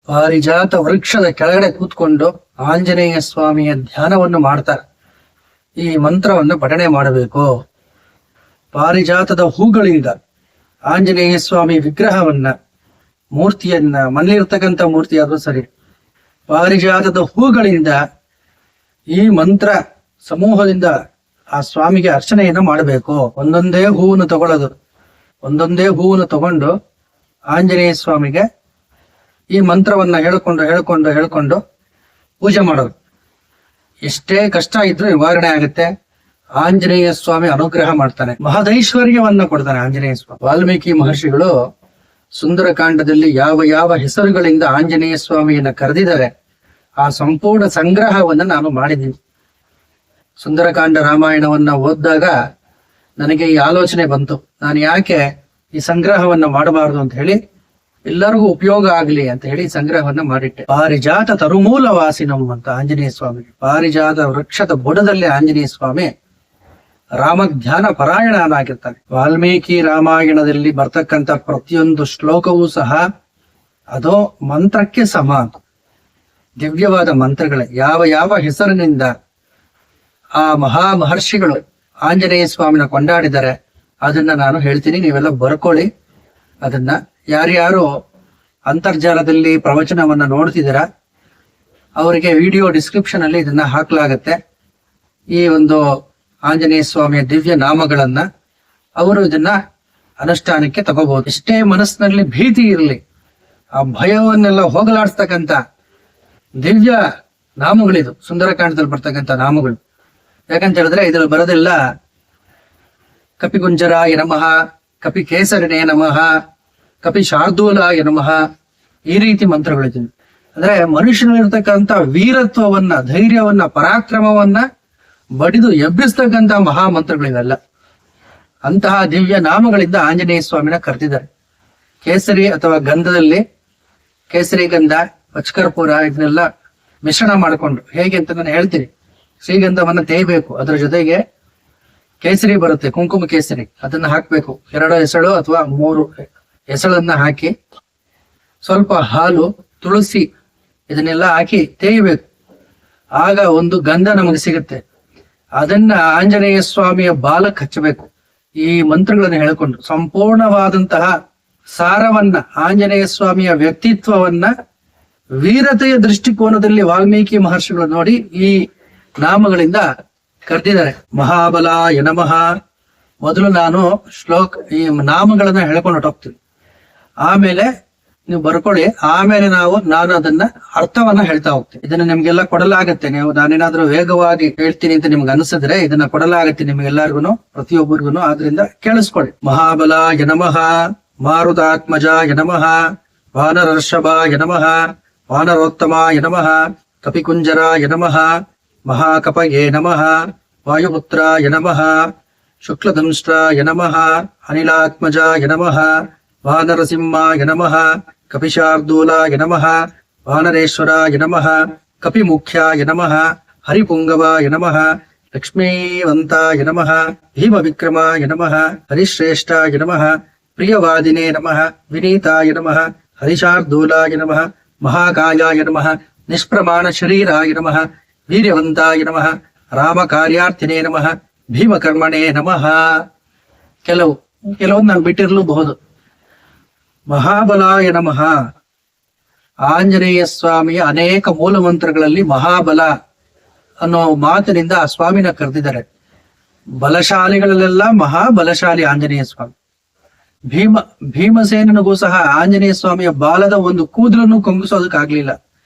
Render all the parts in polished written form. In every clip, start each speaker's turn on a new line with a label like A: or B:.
A: ಪಾರಿಜಾತ ವೃಕ್ಷದ ಕೆಳಗಡೆ ಕೂತ್ಕೊಂಡು ಆಂಜನೇಯ ಸ್ವಾಮಿಯ ಧ್ಯಾನವನ್ನು ಮಾಡ್ತಾರೆ. ಈ ಮಂತ್ರವನ್ನು ಪಠಣೆ ಮಾಡಬೇಕು. ಪಾರಿಜಾತದ ಹೂಗಳಿಂದ ಆಂಜನೇಯ ಸ್ವಾಮಿ ವಿಗ್ರಹವನ್ನ, ಮೂರ್ತಿಯನ್ನ, ಮನೇಲಿರ್ತಕ್ಕಂಥ ಮೂರ್ತಿ ಆದ್ರೂ ಸರಿ, ಪಾರಿಜಾತದ ಹೂಗಳಿಂದ ಈ ಮಂತ್ರ ಸಮೂಹದಿಂದ ಆ ಸ್ವಾಮಿಗೆ ಅರ್ಚನೆಯನ್ನ ಮಾಡಬೇಕು. ಒಂದೊಂದೇ ಹೂವನ್ನು ತಗೊಂಡು ಆಂಜನೇಯ ಸ್ವಾಮಿಗೆ ಈ ಮಂತ್ರವನ್ನ ಹೇಳ್ಕೊಂಡು ಪೂಜೆ ಮಾಡೋದು. ಎಷ್ಟೇ ಕಷ್ಟ ಇದ್ರೂ ನಿವಾರಣೆ ಆಗುತ್ತೆ. ಆಂಜನೇಯ ಸ್ವಾಮಿ ಅನುಗ್ರಹ ಮಾಡ್ತಾನೆ, ಮಹದೈಶ್ವರ್ಯವನ್ನ ಕೊಡ್ತಾನೆ ಆಂಜನೇಯ ಸ್ವಾಮಿ. ವಾಲ್ಮೀಕಿ ಮಹರ್ಷಿಗಳು ಸುಂದರಕಾಂಡದಲ್ಲಿ ಯಾವ ಯಾವ ಹೆಸರುಗಳಿಂದ ಆಂಜನೇಯ ಸ್ವಾಮಿಯನ್ನ ಕರೆದಿದ್ದಾರೆ ಆ ಸಂಪೂರ್ಣ ಸಂಗ್ರಹವನ್ನ ನಾನು ಮಾಡಿದ್ದೀನಿ. ಸುಂದರಕಾಂಡ ರಾಮಾಯಣವನ್ನ ಓದಿದಾಗ ನನಗೆ ಈ ಆಲೋಚನೆ ಬಂತು, ನಾನು ಯಾಕೆ ಈ ಸಂಗ್ರಹವನ್ನ ಮಾಡಬಾರದು ಅಂತ ಹೇಳಿ, ಎಲ್ಲರಿಗೂ ಉಪಯೋಗ ಆಗ್ಲಿ ಅಂತ ಹೇಳಿ ಸಂಗ್ರಹವನ್ನ ಮಾಡಿಟ್ಟೆ. ಪಾರಿಜಾತ ತರುಮೂಲ ವಾಸಿನಂ ಅಂತ ಆಂಜನೇಯ ಸ್ವಾಮಿ, ಪಾರಿಜಾತ ವೃಕ್ಷದ ಬುಡದಲ್ಲಿ ಆಂಜನೇಯ ಸ್ವಾಮಿ ರಾಮಧ್ಯಾನ ಪರಾಯಣನಾಗಿರ್ತಾನೆ. ವಾಲ್ಮೀಕಿ ರಾಮಾಯಣದಲ್ಲಿ ಬರ್ತಕ್ಕಂಥ ಪ್ರತಿಯೊಂದು ಶ್ಲೋಕವೂ ಸಹ ಅದು ಮಂತ್ರಕ್ಕೆ ಸಮ. ದಿವ್ಯವಾದ ಮಂತ್ರಗಳೇ. ಯಾವ ಯಾವ ಹೆಸರಿನಿಂದ ಆ ಮಹರ್ಷಿಗಳು ಆಂಜನೇಯ ಸ್ವಾಮಿನ ಕೊಂಡಾಡಿದ್ದಾರೆ ಅದನ್ನ ನಾನು ಹೇಳ್ತೀನಿ, ನೀವೆಲ್ಲ ಬರ್ಕೊಳ್ಳಿ. ಅದನ್ನ ಯಾರ್ಯಾರು ಅಂತರ್ಜಾಲದಲ್ಲಿ ಪ್ರವಚನವನ್ನ ನೋಡ್ತಿದ್ದೀರಾ ಅವರಿಗೆ ವಿಡಿಯೋ ಡಿಸ್ಕ್ರಿಪ್ಷನ್ ಅಲ್ಲಿ ಇದನ್ನ ಹಾಕ್ಲಾಗತ್ತೆ. ಈ ಒಂದು ಆಂಜನೇಯ ಸ್ವಾಮಿಯ ದಿವ್ಯ ನಾಮಗಳನ್ನ ಅವರು ಇದನ್ನ ಅನುಷ್ಠಾನಕ್ಕೆ ತಗೋಬಹುದು. ಎಷ್ಟೇ ಮನಸ್ಸಿನಲ್ಲಿ ಭೀತಿ ಇರಲಿ, ಆ ಭಯವನ್ನೆಲ್ಲ ಹೋಗಲಾಡಿಸ್ತಕ್ಕಂಥ ದಿವ್ಯ ನಾಮಗಳಿದು, ಸುಂದರಕಾಂಡದಲ್ಲಿ ಬರ್ತಕ್ಕಂಥ ನಾಮಗಳು. ಯಾಕಂತ ಹೇಳಿದ್ರೆ ಇದ್ರಲ್ಲಿ ಬರೋದೆಲ್ಲ ಕಪಿಗುಂಜರಾಯ ನಮಃ, ಕಪಿ ಕೇಸರಿನೇ ನಮಃ, ಕಪಿ ಶಾರ್ದೂಲಾಯ ನಮಃ, ಈ ರೀತಿ ಮಂತ್ರಗಳಿದೆ. ಅಂದ್ರೆ ಮನುಷ್ಯನಲ್ಲಿರ್ತಕ್ಕಂಥ ವೀರತ್ವವನ್ನ, ಧೈರ್ಯವನ್ನ, ಪರಾಕ್ರಮವನ್ನ ಬಡಿದು ಎಬ್ಬಿಸ್ತಕ್ಕಂಥ ಮಹಾಮಂತ್ರಗಳಿವೆಲ್ಲ. ಅಂತಹ ದಿವ್ಯ ನಾಮಗಳಿಂದ ಆಂಜನೇಯ ಸ್ವಾಮಿನ ಕರೆದಿದ್ದಾರೆ. ಕೇಸರಿ ಅಥವಾ ಗಂಧದಲ್ಲಿ ಕೇಸರಿ ಗಂಧ, ಪಚ್ಕರ್ಪೂರ ಇದನ್ನೆಲ್ಲ ಮಿಶ್ರಣ ಮಾಡಿಕೊಂಡು, ಹೇಗೆ ಅಂತ ನಾನು ಹೇಳ್ತೀನಿ. ಶ್ರೀಗಂಧವನ್ನ ತೇಯ್ಬೇಕು, ಅದರ ಜೊತೆಗೆ ಕೇಸರಿ ಬರುತ್ತೆ, ಕುಂಕುಮ ಕೇಸರಿ, ಅದನ್ನ ಹಾಕ್ಬೇಕು. 2 ಎಸಳು ಅಥವಾ 3 ಎಸಳನ್ನ ಹಾಕಿ ಸ್ವಲ್ಪ ಹಾಲು, ತುಳಸಿ ಇದನ್ನೆಲ್ಲ ಹಾಕಿ ತೇಯ್ಬೇಕು. ಆಗ ಒಂದು ಗಂಧ ನಮಗೆ ಸಿಗುತ್ತೆ. ಅದನ್ನ ಆಂಜನೇಯ ಸ್ವಾಮಿಯ ಬಾಲಕ್ಕೆ ಹಚ್ಚಬೇಕು. ಈ ಮಂತ್ರಗಳನ್ನು ಹೇಳ್ಕೊಂಡು ಸಂಪೂರ್ಣವಾದಂತಹ ಸಾರವನ್ನ, ಆಂಜನೇಯ ಸ್ವಾಮಿಯ ವ್ಯಕ್ತಿತ್ವವನ್ನ ವೀರತೆಯ ದೃಷ್ಟಿಕೋನದಲ್ಲಿ ವಾಲ್ಮೀಕಿ ಮಹರ್ಷಿಗಳು ನೋಡಿ ಈ ನಾಮಗಳಿಂದ ಕರೆದಿದ್ದಾರೆ. ಮಹಾಬಲಾಯ ನಮಃ. ಮೊದಲು ನಾನು ಈ ನಾಮಗಳನ್ನ ಹೇಳ್ಕೊಂಡು ಹೊಟ್ಟೋಗ್ತೀನಿ, ಆಮೇಲೆ ನೀವು ಬರ್ಕೊಳ್ಳಿ. ಆಮೇಲೆ ನಾನು ಅದನ್ನ ಅರ್ಥವನ್ನ ಹೇಳ್ತಾ ಹೋಗ್ತೀನಿ. ಇದನ್ನ ನಿಮ್ಗೆಲ್ಲ ಕೊಡಲಾಗತ್ತೆ. ನಾನೇನಾದ್ರೂ ವೇಗವಾಗಿ ಹೇಳ್ತೀನಿ ಅಂತ ನಿಮ್ಗೆ ಅನ್ಸಿದ್ರೆ ಇದನ್ನ ಕೊಡಲಾಗತ್ತೆ ನಿಮ್ಗೆಲ್ಲರಿಗೂ, ಪ್ರತಿಯೊಬ್ಬರಿಗೂ. ಆದ್ರಿಂದ ಕೇಳಿಸ್ಕೊಳ್ಳಿ. ಮಹಾಬಲಾಯ ನಮಃ, ಮಾರುತಾತ್ಮಜಾಯ ನಮಃ, ವಾನರರ್ಷಭಾಯ ನಮಃ, ವಾನರೋತ್ತಮಾಯ ನಮಃ, ಕಪಿಕುಂಜರಾಯ ನಮಃ, ಮಹಾಕಪಯೇ ನಮಃ, ವಾಯುಪುತ್ರಾಯ ನಮಃ, ಶುಕ್ಲದಂಷ್ಟ್ರಾಯ ನಮಃ, ಅನಿಲಾತ್ಮಜಾಯ ನಮಃ, ವಾನರಸಿಂಹಾಯ ನಮಃ, ಕಪಿಶಾರ್ದೂಲಾಯ ನಮಃ, ವಾನರೇಶ್ವರಾಯ ನಮಃ, ಕಪಿಮುಖ್ಯಾಯ ನಮಃ, ಹರಿಪುಂಗವಾಯ ನಮಃ, ಲಕ್ಷ್ಮೀವಂತಾಯ ನಮಃ, ಭೀಮವಿಕ್ರಮಾಯ ನಮಃ, ಹರಿಶ್ರೇಷ್ಠಾಯ ನಮಃ, ಪ್ರಿಯವಾದಿನೇ ನಮಃ, ವಿನೀತಾಯ ನಮಃ, ಹರಿಶಾರ್ದೂಲಾಯ ನಮಃ, ಮಹಾಕಾಯಾಯ ನಮಃ, ನಿಷ್ಪ್ರಮಾಣ ಶರೀರಾಯ ನಮಃ, ವೀರ್ಯವಂತಾಯ ನಮಃ, ರಾಮಕಾರ್ಯಾರ್ಥಿನೇ ನಮಃ, ಭೀಮಕರ್ಮಣೇ ನಮಃ. ಕೆಲವು ನಾನು ಬಿಟ್ಟಿರಲೂಬಹುದು. ಮಹಾಬಲಾಯ ನಮಃ, ಆಂಜನೇಯ ಸ್ವಾಮಿಯ ಅನೇಕ ಮೂಲ ಮಂತ್ರಗಳಲ್ಲಿ ಮಹಾಬಲ ಅನ್ನೋ ಮಾತಿನಿಂದ ಆ ಸ್ವಾಮಿನ ಕರೆದಿದ್ದಾರೆ. ಬಲಶಾಲಿಗಳಲ್ಲೆಲ್ಲ ಮಹಾಬಲಶಾಲಿ ಆಂಜನೇಯ ಸ್ವಾಮಿ. ಭೀಮಸೇನನಿಗೂ ಸಹ ಆಂಜನೇಯ ಸ್ವಾಮಿಯ ಬಾಲದ ಒಂದು ಕೂದಲನ್ನು ಕೊಂಗಿಸೋದಕ್ಕಾಗ್ಲಿಲ್ಲ,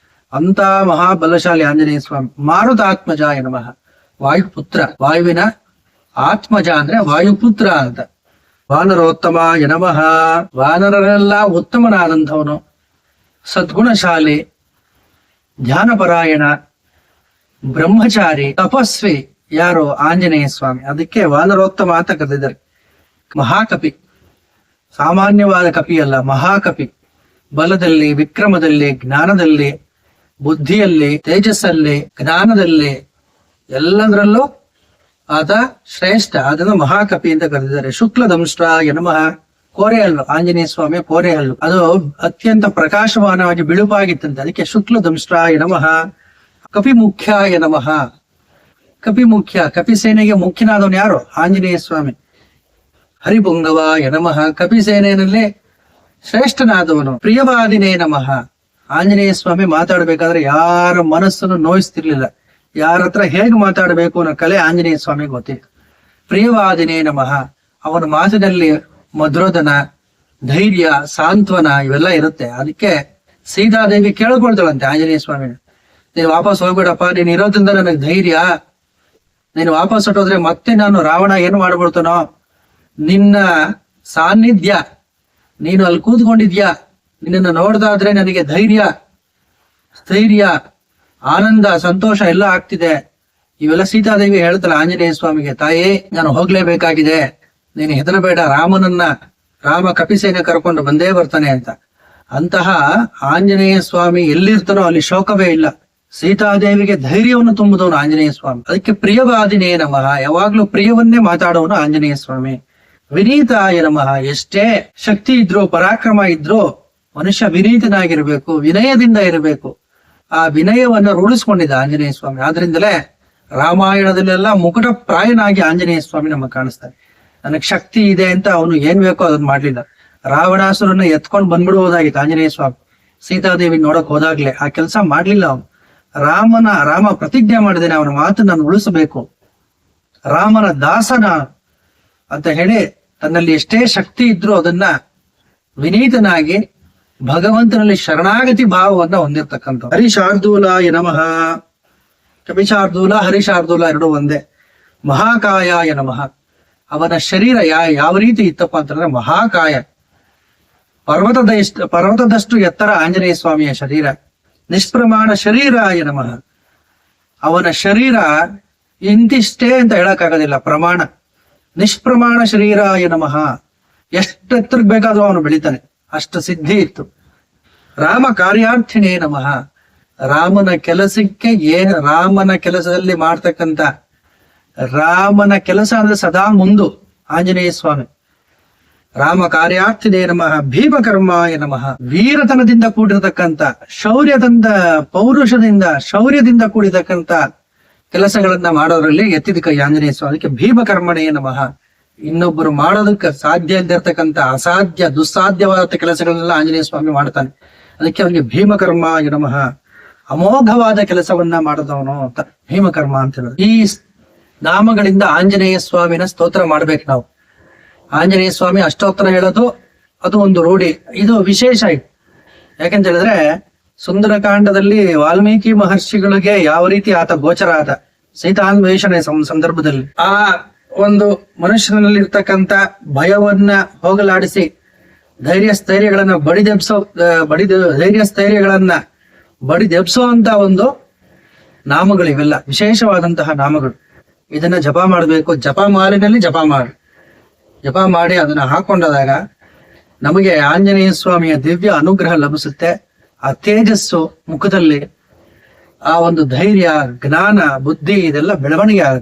A: ಅಂತ ಮಹಾಬಲಶಾಲಿ ಆಂಜನೇಯ ಸ್ವಾಮಿ. ಮಾರುತಾತ್ಮಜಾಯ ನಮಃ, ವಾಯುಪುತ್ರ, ವಾಯುವಿನ ಆತ್ಮಜ ಅಂದ್ರೆ ವಾಯುಪುತ್ರ ಅಂತ. ವಾನರೋತ್ತಮಾಯ ನಮಃ, ವಾನರರೆಲ್ಲ ಉತ್ತಮನಾದಂಥವನು, ಸದ್ಗುಣಶಾಲಿ, ಧ್ಯಾನಪರಾಯಣ, ಬ್ರಹ್ಮಚಾರಿ, ತಪಸ್ವಿ. ಯಾರು? ಆಂಜನೇಯ ಸ್ವಾಮಿ. ಅದಕ್ಕೆ ವಾನರೋತ್ತಮ ಅಂತ ಕರೆದಿದ್ದಾರೆ. ಮಹಾಕಪಿ, ಸಾಮಾನ್ಯವಾದ ಕಪಿ ಅಲ್ಲ, ಮಹಾಕಪಿ. ಬಲದಲ್ಲಿ, ವಿಕ್ರಮದಲ್ಲಿ, ಜ್ಞಾನದಲ್ಲಿ, ಬುದ್ಧಿಯಲ್ಲಿ, ತೇಜಸ್ಸಲ್ಲಿ, ಜ್ಞಾನದಲ್ಲಿ, ಎಲ್ಲದರಲ್ಲೂ ಆತ ಶ್ರೇಷ್ಠ. ಅದನ್ನು ಮಹಾಕಪಿ ಅಂತ ಕರೆದಿದ್ದಾರೆ. ಶುಕ್ಲದಂಷ್ಟ್ರಾಯ ನಮಃ, ಕೋರೆ ಹಲ್ಲು, ಆಂಜನೇಯ ಸ್ವಾಮಿಯ ಕೋರೆ ಹಲ್ಲು ಅದು ಅತ್ಯಂತ ಪ್ರಕಾಶಮಾನವಾಗಿ ಬಿಳುಪಾಗಿತ್ತಂತೆ. ಅದಕ್ಕೆ ಶುಕ್ಲ ದಂಷ್ಟ್ರಾಯ ನಮಃ, ಕಪಿ ಮುಖ್ಯಾಯ ನಮಃ. ಕಪಿ ಮುಖ್ಯ, ಕಪಿ ಸೇನೆಗೆ ಮುಖ್ಯನಾದವನು ಯಾರು? ಆಂಜನೇಯ ಸ್ವಾಮಿ. ಹರಿಪುಂಗವಾಯ ನಮಃ, ಕಪಿ ಸೇನೆಯಲ್ಲಿ ಶ್ರೇಷ್ಠನಾದವನು. ಪ್ರಿಯವಾದಿನೇ ನಮಃ, ಆಂಜನೇಯ ಸ್ವಾಮಿ ಮಾತಾಡ್ಬೇಕಾದ್ರೆ ಯಾರ ಮನಸ್ಸನ್ನು ನೋಯಿಸ್ತಿರ್ಲಿಲ್ಲ. ಯಾರ ಹತ್ರ ಹೇಗೆ ಮಾತಾಡಬೇಕು ಅನ್ನೋ ಕಲೆ ಆಂಜನೇಯ ಸ್ವಾಮಿ ಗೊತ್ತಿತ್ತು. ಪ್ರಿಯವಾದಿನೇ ನಮಃ, ಅವನ ಮಾತಿನಲ್ಲಿ ಮಧುರದನ, ಧೈರ್ಯ, ಸಾಂತ್ವನ ಇವೆಲ್ಲ ಇರುತ್ತೆ. ಅದಕ್ಕೆ ಸೀತಾದೇವಿ ಕೇಳ್ಕೊಳ್ತಾಳಂತೆ ಆಂಜನೇಯ ಸ್ವಾಮಿ, ನೀನು ವಾಪಸ್ ಹೋಗ್ಬೇಡಪ್ಪ, ನೀನು ಇರೋದ್ರಿಂದ ನನಗೆ ಧೈರ್ಯ. ನೀನು ವಾಪಸ್ ಹೊಟ್ಟೋದ್ರೆ ಮತ್ತೆ ನಾನು ರಾವಣ ಏನು ಮಾಡ್ಬಿಡ್ತಾನೋ, ನಿನ್ನ ಸಾನ್ನಿಧ್ಯ, ನೀನು ಅಲ್ಲಿ ಕೂತ್ಕೊಂಡಿದ್ಯಾ, ನಿನ್ನನ್ನು ನೋಡ್ದಾದ್ರೆ ನನಗೆ ಧೈರ್ಯ, ಸ್ಥೈರ್ಯ, ಆನಂದ, ಸಂತೋಷ ಎಲ್ಲ ಆಗ್ತಿದೆ. ಇವೆಲ್ಲ ಸೀತಾದೇವಿ ಹೇಳ್ತಾಳೆ ಆಂಜನೇಯ ಸ್ವಾಮಿಗೆ, ತಾಯಿ ನಾನು ಹೋಗ್ಲೇಬೇಕಾಗಿದೆ, ನೀನು ಹೆದರಬೇಡ, ರಾಮ ಕಪಿಸೇನೆ ಕರ್ಕೊಂಡು ಬಂದೇ ಬರ್ತಾನೆ ಅಂತ. ಅಂತಹ ಆಂಜನೇಯ ಸ್ವಾಮಿ ಎಲ್ಲಿರ್ತಾನೋ ಅಲ್ಲಿ ಶೋಕವೇ ಇಲ್ಲ. ಸೀತಾದೇವಿಗೆ ಧೈರ್ಯವನ್ನು ತುಂಬುದವನು ಆಂಜನೇಯ ಸ್ವಾಮಿ. ಅದಕ್ಕೆ ಪ್ರಿಯವಾದಿನೇ ನಮಃ, ಯಾವಾಗ್ಲೂ ಪ್ರಿಯವನ್ನೇ ಮಾತಾಡೋನು ಆಂಜನೇಯ ಸ್ವಾಮಿ. ವಿನೀತಾಯ ನಮಃ, ಎಷ್ಟೇ ಶಕ್ತಿ ಇದ್ರು ಪರಾಕ್ರಮ ಇದ್ರು ಮನುಷ್ಯ ವಿನೀತನಾಗಿರ್ಬೇಕು, ವಿನಯದಿಂದ ಇರಬೇಕು. ಆ ವಿನಯವನ್ನು ರೂಢಿಸ್ಕೊಂಡಿದ್ದ ಆಂಜನೇಯ ಸ್ವಾಮಿ. ಆದ್ರಿಂದಲೇ ರಾಮಾಯಣದಲ್ಲೆಲ್ಲ ಮುಕುಟ ಪ್ರಾಯನಾಗಿ ಆಂಜನೇಯ ಸ್ವಾಮಿ ನಮಗೆ ಕಾಣಿಸ್ತಾರೆ. ನನಗ್ ಶಕ್ತಿ ಇದೆ ಅಂತ ಅವನು ಏನ್ ಬೇಕೋ ಅದನ್ನ ಮಾಡ್ಲಿಲ್ಲ. ರಾವಣಾಸುರನ್ನ ಎತ್ಕೊಂಡು ಬಂದ್ಬಿಡುವುದಾಗಿತ್ತು ಆಂಜನೇಯ ಸ್ವಾಮಿ. ಸೀತಾದೇವಿ ನೋಡಕ್ ಹೋದಾಗ್ಲೆ ಆ ಕೆಲಸ ಮಾಡ್ಲಿಲ್ಲ ಅವನು. ರಾಮ ಪ್ರತಿಜ್ಞೆ ಮಾಡಿದ್ದೇನೆ, ಅವನ ಮಾತು ನಾನು ಉಳಿಸಬೇಕು, ರಾಮನ ದಾಸನ ಅಂತ ಹೇಳಿ ತನ್ನಲ್ಲಿ ಎಷ್ಟೇ ಶಕ್ತಿ ಇದ್ರೂ ಅದನ್ನ ವಿನೀತನಾಗಿ ಭಗವಂತನಲ್ಲಿ ಶರಣಾಗತಿ ಭಾವವನ್ನ ಹೊಂದಿರ್ತಕ್ಕಂಥ. ಹರಿಶಾರ್ದೂಲಾಯ ನಮಃ, ಕಪಿಶಾರ್ದೂಲ ಹರಿಶಾರ್ದೂಲ ಎರಡು ಒಂದೇ. ಮಹಾಕಾಯಾಯ ನಮಃ, ಅವನ ಶರೀರ ಯಾವ ರೀತಿ ಇತ್ತಪ್ಪ ಅಂತಂದ್ರೆ ಮಹಾಕಾಯ, ಪರ್ವತದಷ್ಟು ಎತ್ತರ ಆಂಜನೇಯ ಸ್ವಾಮಿಯ ಶರೀರ. ನಿಷ್ಪ್ರಮಾಣ ಶರೀರಾಯ ನಮಃ, ಅವನ ಶರೀರ ಇಂತಿಷ್ಟೇ ಅಂತ ಹೇಳಕ್ಕಾಗೋದಿಲ್ಲ, ಪ್ರಮಾಣ. ನಿಷ್ಪ್ರಮಾಣ ಶರೀರಾಯ ನಮಃ, ಎಷ್ಟು ಎತ್ತರಕ್ಕೆ ಬೇಕಾದ್ರೂ ಅವನು ಬೆಳಿತಾನೆ, ಅಷ್ಟು ಸಿದ್ಧಿ ಇತ್ತು. ರಾಮ ಕಾರ್ಯಾರ್ಥಿನೇ ನಮಃ, ರಾಮನ ಕೆಲಸಕ್ಕೆ ರಾಮನ ಕೆಲಸದಲ್ಲಿ ಮಾಡ್ತಕ್ಕಂಥ ರಾಮನ ಕೆಲಸ ಅಂದ್ರೆ ಸದಾ ಮುಂದು ಆಂಜನೇಯ ಸ್ವಾಮಿ. ರಾಮ ಕಾರ್ಯಾರ್ಥಿನೇ ನಮಃ. ಭೀಮಕರ್ಮಾಯ ನಮಃ, ವೀರತನದಿಂದ ಕೂಡಿರತಕ್ಕಂಥ, ಶೌರ್ಯದಿಂದ ಕೂಡಿರತಕ್ಕಂಥ ಕೆಲಸಗಳನ್ನ ಮಾಡೋದ್ರಲ್ಲಿ ಎತ್ತಿದ ಕೈ ಆಂಜನೇಯ ಸ್ವಾಮಿ. ಅದಕ್ಕೆ ಭೀಮಕರ್ಮಣೇ ನಮಃ. ಇನ್ನೊಬ್ಬರು ಮಾಡೋದಕ್ಕೆ ಸಾಧ್ಯ ಇಲ್ದಿರ್ತಕ್ಕಂಥ ಅಸಾಧ್ಯ ದುಸ್ಸಾಧ್ಯವಾದ ಕೆಲಸಗಳನ್ನೆಲ್ಲ ಆಂಜನೇಯ ಸ್ವಾಮಿ ಮಾಡ್ತಾನೆ. ಅದಕ್ಕೆ ಅವನಿಗೆ ಭೀಮಕರ್ಮಾಯ ನಮಃ. ಅಮೋಘವಾದ ಕೆಲಸವನ್ನ ಮಾಡಿದವನು ಅಂತ ಭೀಮಕರ್ಮ ಅಂತ ಹೇಳೋದು. ಈ ನಾಮಗಳಿಂದ ಆಂಜನೇಯ ಸ್ವಾಮಿನ ಸ್ತೋತ್ರ ಮಾಡ್ಬೇಕು ನಾವು. ಆಂಜನೇಯ ಸ್ವಾಮಿ ಅಷ್ಟೋತ್ತರ ಹೇಳೋದು ಅದು ಒಂದು ರೂಢಿ, ಇದು ವಿಶೇಷ ಇದು. ಯಾಕಂತ ಹೇಳಿದ್ರೆ ಸುಂದರಕಾಂಡದಲ್ಲಿ ವಾಲ್ಮೀಕಿ ಮಹರ್ಷಿಗಳಿಗೆ ಯಾವ ರೀತಿ ಆತ ಗೋಚರ ಆದ ಸೀತಾನ್ವೇಷಣೆ ಸಂದರ್ಭದಲ್ಲಿ ಆ ಒಂದು ಮನುಷ್ಯನಲ್ಲಿ ಇರ್ತಕ್ಕಂಥ ಭಯವನ್ನ ಹೋಗಲಾಡಿಸಿ ಧೈರ್ಯಸ್ಥೈರ್ಯಗಳನ್ನ ಬಡಿದೆಬ್ಸೋ ಅಂತ ಒಂದು ನಾಮಗಳು ಇವೆಲ್ಲ ವಿಶೇಷವಾದಂತಹ ನಾಮಗಳು. ಇದನ್ನ ಜಪ ಮಾಡಬೇಕು. ಜಪಮಾಲಿನಲ್ಲಿ ಜಪ ಮಾಡಿ ಅದನ್ನ ಹಾಕೊಂಡಾಗ ನಮಗೆ ಆಂಜನೇಯ ಸ್ವಾಮಿಯ ದಿವ್ಯ ಅನುಗ್ರಹ ಲಭಿಸುತ್ತೆ. ಆ ತೇಜಸ್ಸು ಮುಖದಲ್ಲಿ, ಆ ಒಂದು ಧೈರ್ಯ, ಜ್ಞಾನ, ಬುದ್ಧಿ ಇದೆಲ್ಲ ಬೆಳವಣಿಗೆ ಆಗುತ್ತೆ.